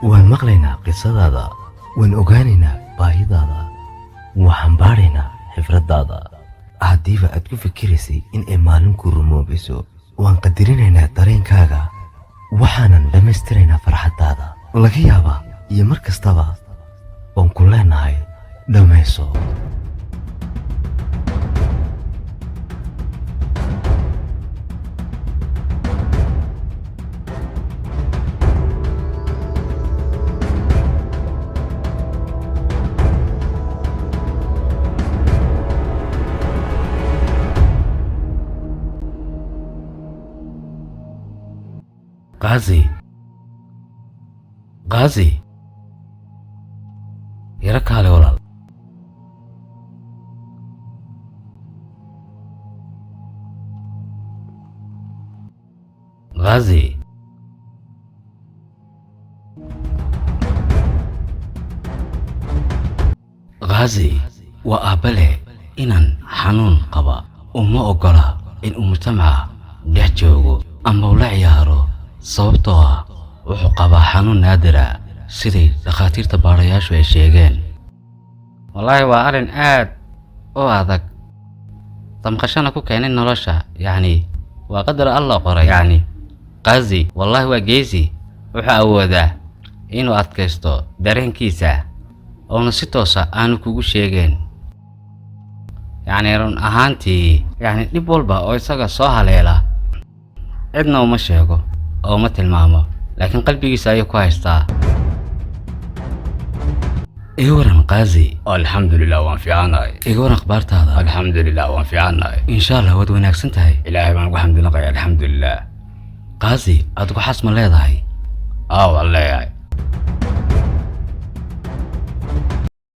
waan maqlaynaa qisadaada, waan ogaanaynaa baahidaada, waxaan baaraynaa xifradaada. haddiiba aad ku fikiraysay in ay maalin ku rumoobayso, waan qadarinaynaa dareenkaaga, waxaanan dhammaystiraynaa farxaddaada. laga yaabaa iyo mar kastaba waan ku leenahay dhammayso. غازي يراك على ولال. غازي وأبله إنن حنون قبا وما أقوله إن مجتمع دحجوغو أما ولا عيارو sababtoo wuxuu qabaa xanuun naadira sidii dhakhaatiirta baarayaashu ay sheegeen. wallaahi waa arrin aad u adag, damqashana ku keenay nolosha, yacni waa qadar alla qoray. yacni Ghazi wallaahi waa geesi, wuxuu awoodaa inuu adkaysto dareenkiisa oona si toosa aanu kugu sheegeen. yacni run ahaantii dhib walba oo isaga soo haleela cidna uma sheego oo ma tilmaamo, laakiin qalbigiisa ayuu ku haystaa. iga waran Ghazi. alxamdulilah waan fiicanahay. iga waran akhbaartaada. alxamdulilah waan fiicanahay. insha allah waad wanaagsan tahay. ilaahay baan ugu xamdinaqaya. alxamdulilah. Ghazi adigu xas ma leedahay? waan leeyahay.